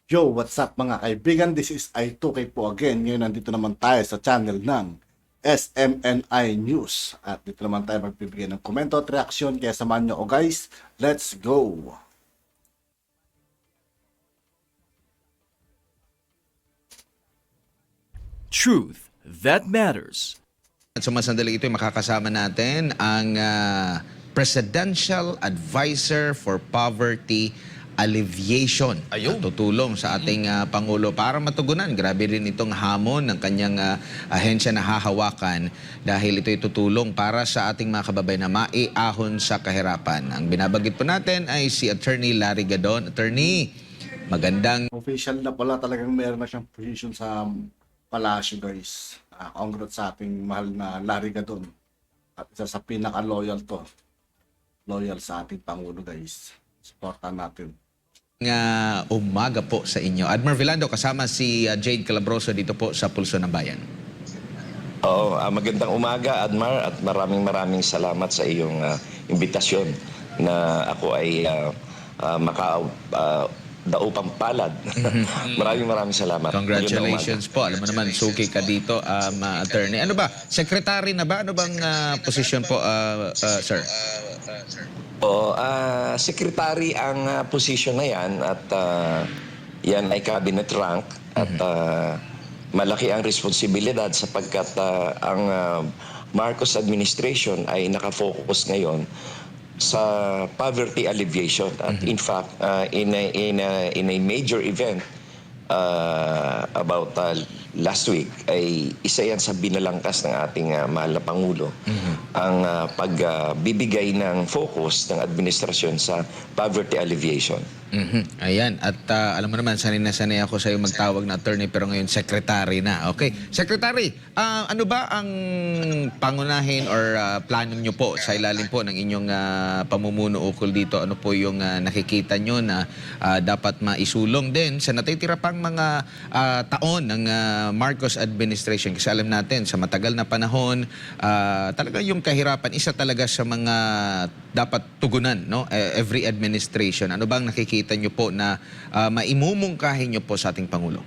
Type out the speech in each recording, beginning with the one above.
Yo, what's up mga kaibigan? This is I2K po again. Ngayon nandito naman tayo sa channel ng SMNI News. At dito naman tayo magbibigay ng komento at reaksyon. Kaya samahan nyo ako guys. Let's go! Truth that matters. At sumasandali ito, makakasama natin ang Presidential Advisor for Poverty Alleviation. At tutulong sa ating Pangulo para matugunan. Grabe rin itong hamon ng kanyang ahensya na hahawakan dahil ito'y tutulong para sa ating mga kababayan na maiahon sa kahirapan. Ang binabagit po natin ay si Attorney Larry Gadon. Attorney, magandang Official na pala, talagang meron na siyang position sa palasyo guys. Congrats sa ating mahal na Larry Gadon. At isa sa pinaka-loyal to. Loyal sa ating Pangulo guys. Supportan natin. umaga po sa inyo. Admiral Vilando, kasama si Jade Calabroso dito po sa Pulso ng Bayan. Oo, magandang umaga, Admar, at maraming salamat sa iyong imbitasyon na ako ay makaupang palad. Maraming salamat. Congratulations po. Alam mo naman, suki ka dito, attorney. Ano ba? Secretary na ba? Ano bang posisyon po, sir? Oo, secretary ang position na yan at yan ay cabinet rank at malaki ang responsibilidad sapagkat ang Marcos administration ay nakafocus ngayon sa poverty alleviation at in fact in a major event about last week ay isa yan sa binalangkas ng ating mahal na Pangulo ang pagbibigay ng focus ng administrasyon sa poverty alleviation. Ayan. At alam mo naman, sanay na sanay ako sa iyo magtawag na attorney pero ngayon secretary na. Okay. Secretary, ano ba ang pangunahin or plano nyo po sa ilalim po ng inyong pamumuno ukol dito? Ano po yung nakikita nyo na dapat maisulong din sa natitira pang mga taon ng Marcos administration? Kasi alam natin, sa matagal na panahon, talaga yung kahirapan, isa talaga sa mga dapat tugunan, no? Every administration. Ano bang nakikita nyo po na maimumungkahin nyo po sa ating Pangulo?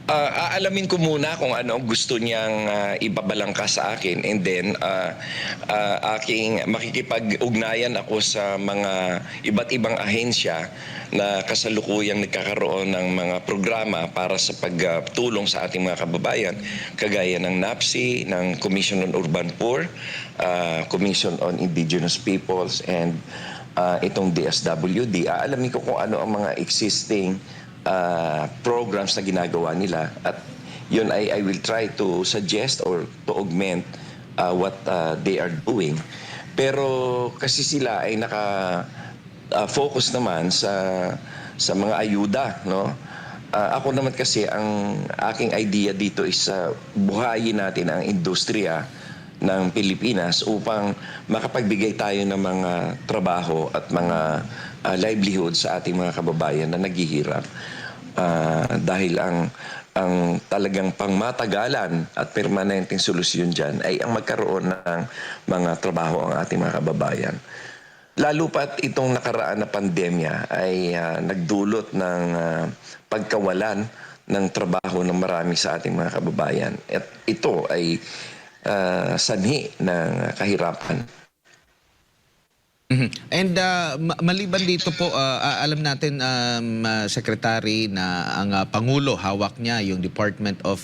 Aalamin ko muna kung ano ang gusto niyang ibabalangka sa akin and then aking makikipag-ugnayan ako sa mga iba't ibang ahensya na kasalukuyang nagkakaroon ng mga programa para sa pagtulong sa ating mga kababayan kagaya ng NAPSI, ng Commission on Urban Poor, Commission on Indigenous Peoples and itong DSWD. Aalamin ko kung ano ang mga existing programs na ginagawa nila at yun I will try to suggest or to augment what they are doing. Pero kasi sila ay focus naman sa mga ayuda, no? Ako naman kasi ang aking idea dito is buhayin natin ang industriya ng Pilipinas upang makapagbigay tayo ng mga trabaho at mga livelihood sa ating mga kababayan na naghihirap. Dahil ang talagang pangmatagalan at permanenteng solusyon dyan ay ang magkaroon ng mga trabaho ang ating mga kababayan. Lalo pat itong nakaraan na pandemya ay nagdulot ng pagkawalan ng trabaho ng marami sa ating mga kababayan. At ito ay sanhi ng kahirapan. And maliban dito po, alam natin, Secretary, na ang Pangulo, hawak niya yung Department of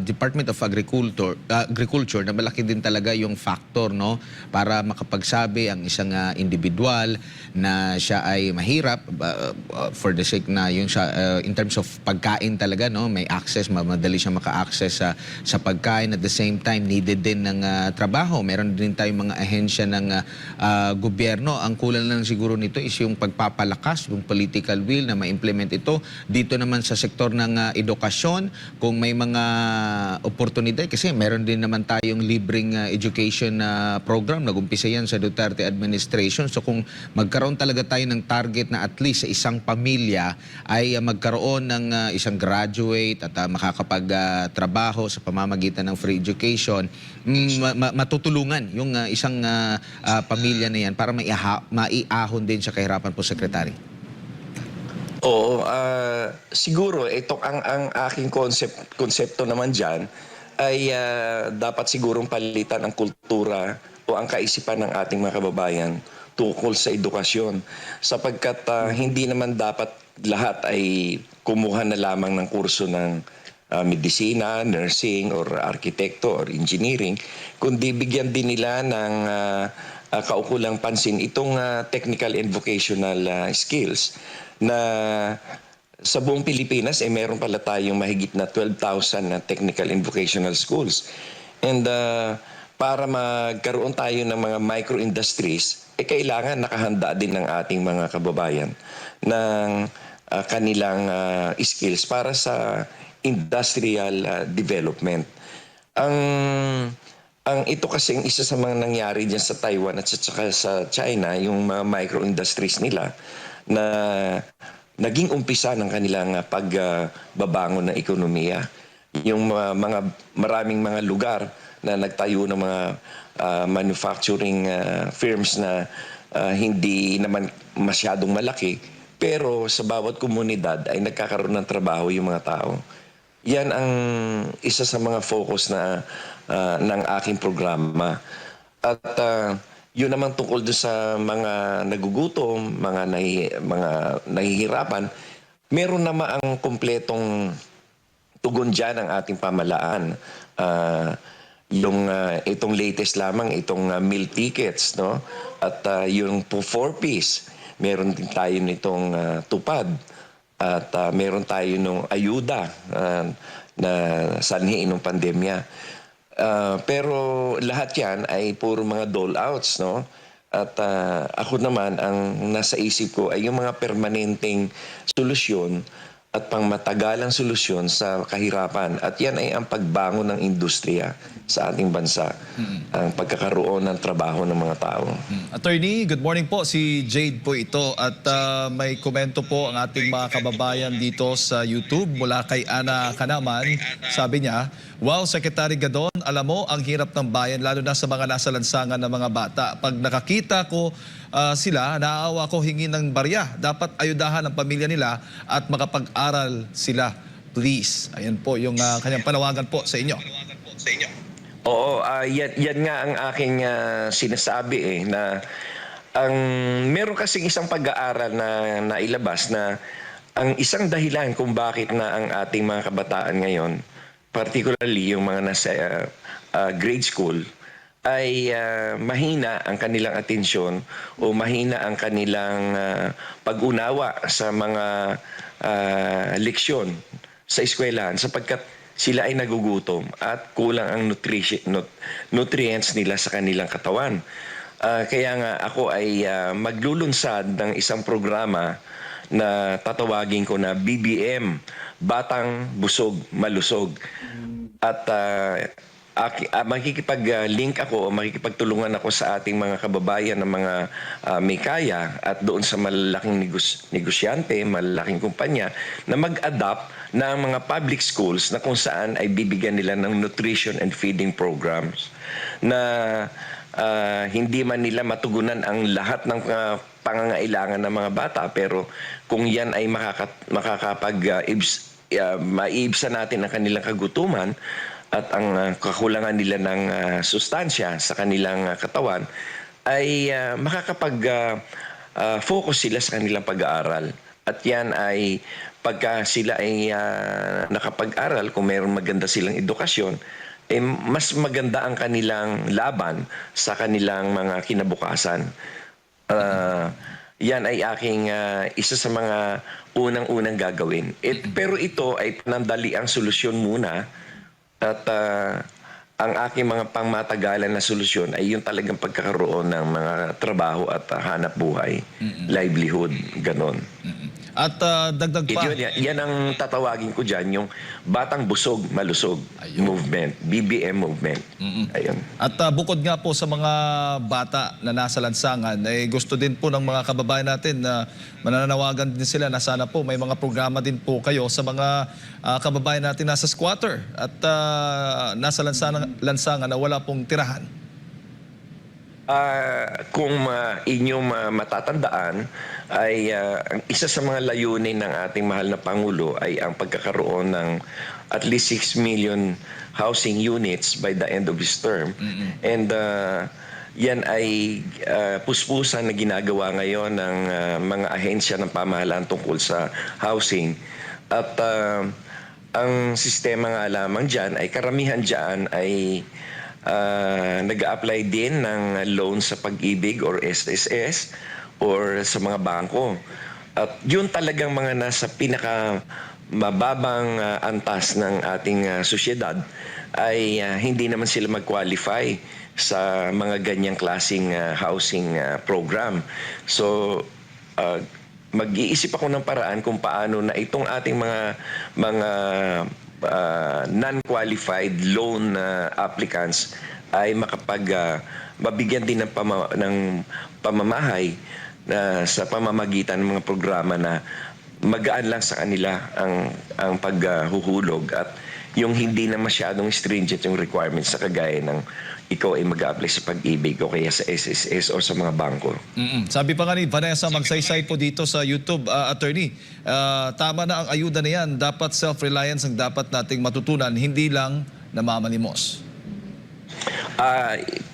Department of Agriculture na malaki din talaga yung factor, no, para makapagsabi ang isang individual na siya ay mahirap for the sake na yung in terms of pagkain talaga, no, may access, madali siya maka-access sa pagkain. At the same time, needed din ng trabaho. Meron din tayong mga ahensya ng gobyerno. Ang kulang lang siguro nito is yung pagpapalakas, yung political will na ma-implement ito. Dito naman sa sektor ng edukasyon, kung may mga oportunidad, kasi meron din naman tayong libreng education program. Nag-umpisa yan sa Duterte administration. So kung magkaroon talaga tayo ng target na at least sa isang pamilya ay magkaroon ng isang graduate at makakapagtrabaho sa pamamagitan ng free education, matutulungan yung isang pamilya na yan para maiahon din sa kahirapan po, Secretary. Oo, siguro ito ang aking konsepto naman diyan ay dapat sigurong palitan ang kultura o ang kaisipan ng ating mga kababayan tungkol sa edukasyon sapagkat hindi naman dapat lahat ay kumuha na lamang ng kurso ng medisina, nursing or arkitekto or engineering kundi bigyan din nila ng kaukulang pansin itong technical and vocational skills na sa buong Pilipinas meron pala tayong mahigit na 12,000 na technical and vocational schools. And para magkaroon tayo ng mga micro-industries, kailangan nakahanda din ng ating mga kababayan ng kanilang skills para sa industrial development. Ang ang ito kasing isa sa mga nangyari diyan sa Taiwan at saka sa China, yung mga micro-industries nila na naging umpisa ng kanilang pagbabangon ng ekonomiya. Yung mga maraming mga lugar na nagtayo ng mga manufacturing firms na hindi naman masyadong malaki, pero sa bawat komunidad ay nagkakaroon ng trabaho yung mga tao. Yan ang isa sa mga focus na ng aking programa. At yun naman tungkol doon sa mga nagugutom, mga nahihirapan, meron naman ang kumpletong tugon dyan ng ating pamalaan. Itong latest lamang, itong meal tickets, no? At yung po 4-piece, meron din tayo nitong tupad. At meron tayo nung ayuda na sanhi ng pandemya. Pero lahat yan ay puro mga dole-outs, no? At ako naman, ang nasa isip ko ay yung mga permanenteng solusyon at pangmatagalang solusyon sa kahirapan. At yan ay ang pagbangon ng industriya sa ating bansa. Ang pagkakaroon ng trabaho ng mga tao. Attorney, good morning po. Si Jade po ito. At may komento po ang ating mga kababayan dito sa YouTube mula kay Ana Kanaman. Sabi niya, wow, Secretary Gadon, alam mo, ang hirap ng bayan lalo na sa mga nasa lansangan ng mga bata. Pag nakakita ko sila, naaawa ko hingi ng barya. Dapat ayudahan ang pamilya nila at makapag-aral sila. Please. Ayan po yung kanyang panawagan po sa inyo. Oo, yan nga ang aking sinasabi na meron kasing isang pag-aaral na nailabas na ang isang dahilan kung bakit na ang ating mga kabataan ngayon, particularly yung mga nasa grade school, ay mahina ang kanilang atensyon o mahina ang kanilang pag-unawa sa mga leksyon sa eskwelahan sapagkat sila ay nagugutom at kulang ang nutrients nila sa kanilang katawan. Kaya nga ako ay maglulunsad ng isang programa na tatawagin ko na BBM, Batang Busog Malusog. At makikipag-link ako o makikipagtulungan ako sa ating mga kababayan ng mga may kaya at doon sa malalaking negosyante, malalaking kumpanya na mag-adapt ng mga public schools na kung saan ay bibigyan nila ng nutrition and feeding programs na hindi man nila matugunan ang lahat ng pangangailangan ng mga bata pero kung yan ay maiibsa natin ang kanilang kagutuman at ang kakulangan nila ng sustansya sa kanilang katawan ay makakapag-focus sila sa kanilang pag-aaral. At yan ay pagka sila ay nakapag-aral, kung mayroong maganda silang edukasyon, mas maganda ang kanilang laban sa kanilang mga kinabukasan. Yan ay aking isa sa mga unang-unang gagawin. Pero ito ay panandali ang solusyon muna. At ang aking mga pangmatagalan na solusyon ay yung talagang pagkakaroon ng mga trabaho at hanap buhay, livelihood, ganon. At dagdag pa. Yan ang tatawagin ko dyan, yung Batang Busog Malusog movement, BBM movement. Ayun. At bukod nga po sa mga bata na nasa lansangan, gusto din po ng mga kababayan natin na mananawagan din sila na sana po may mga programa din po kayo sa mga kababayan natin nasa squatter at nasa lansangan na wala pong tirahan. Kung inyong matatandaan ay ang isa sa mga layunin ng ating mahal na Pangulo ay ang pagkakaroon ng at least 6 million housing units by the end of his term. And yan ay puspusan na ginagawa ngayon ng mga ahensya ng pamahalaan tungkol sa housing. At ang sistema nga lamang dyan ay karamihan dyan ay nag-a-apply din ng loan sa Pag-ibig or SSS or sa mga bangko. At yun talagang mga nasa pinaka mababang antas ng ating sosyedad ay hindi naman sila mag-qualify sa mga ganyang klaseng housing program. So mag-iisip ako ng paraan kung paano na itong ating mga non-qualified loan applicants ay mabigyan din ng pamamahay sa pamamagitan ng mga programa na magaan lang sa kanila ang paghuhulog at yung hindi na masyadong stringent yung requirements sa kagaya ng ikaw ay mag-apply sa Pag-ibig o kaya sa SSS o sa mga bangko. Sabi pa nga ni Vanessa Magsaysay po dito sa YouTube, attorney, tama na ang ayuda na yan. Dapat self-reliance ang dapat nating matutunan, hindi lang namamanimos.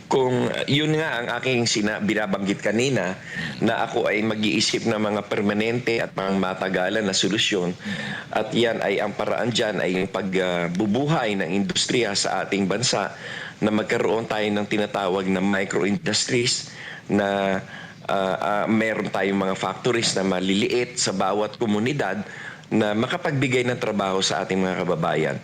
Kung yun nga ang aking binabanggit kanina na ako ay mag-iisip ng mga permanente at mga matagalan na solusyon at yan ay ang paraan dyan ay yung pagbubuhay ng industriya sa ating bansa na magkaroon tayo ng tinatawag na micro-industries na meron tayong mga factories na maliliit sa bawat komunidad na makapagbigay ng trabaho sa ating mga kababayan.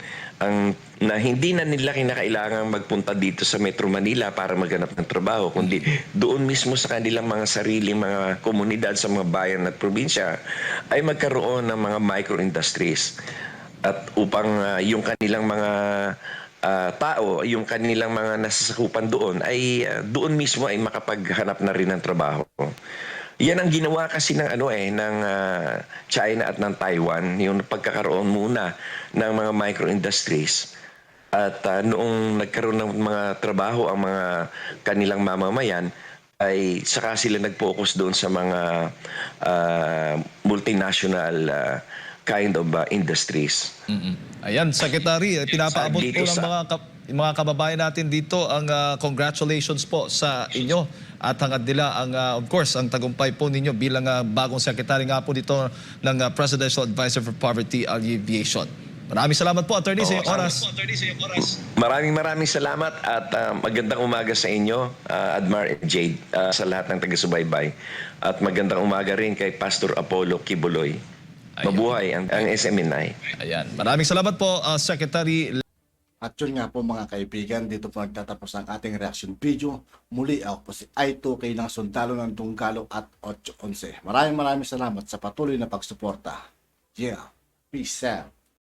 Na hindi na nila kinakailangang magpunta dito sa Metro Manila para maghanap ng trabaho, kundi doon mismo sa kanilang mga sariling mga komunidad sa mga bayan at probinsya ay magkaroon ng mga micro-industries. At upang yung kanilang mga tao, yung kanilang mga nasasakupan doon ay doon mismo ay makapaghanap na rin ng trabaho. Yan ang ginawa kasi ng ng China at ng Taiwan, yung pagkakaroon muna ng mga micro-industries. At noong nagkaroon ng mga trabaho ang mga kanilang mamamayan, ay saka sila nag-focus doon sa mga multinational kind of industries. Ayan, Secretary, pinapaabot Dito po ng mga kababayan natin dito ang congratulations po sa inyo at hangad nila ang of course ang tagumpay po ninyo bilang bagong secretary nga po dito ng Presidential Advisor for Poverty Alleviation. Maraming salamat po, attorney, sa iyong oras. Maraming salamat at magandang umaga sa inyo, Admar and Jade, sa lahat ng taga-subaybay. At magandang umaga rin kay Pastor Apollo Kibuloy. Mabuhay ang SMNI. Ayan. Maraming salamat po, Secretary. At yun nga po mga kaibigan, dito po nagtatapos ang ating reaction video. Muli ako po si I2K ng Sundalo ng Tunggalo at 811. Maraming salamat sa patuloy na pagsuporta. Yeah, peace out.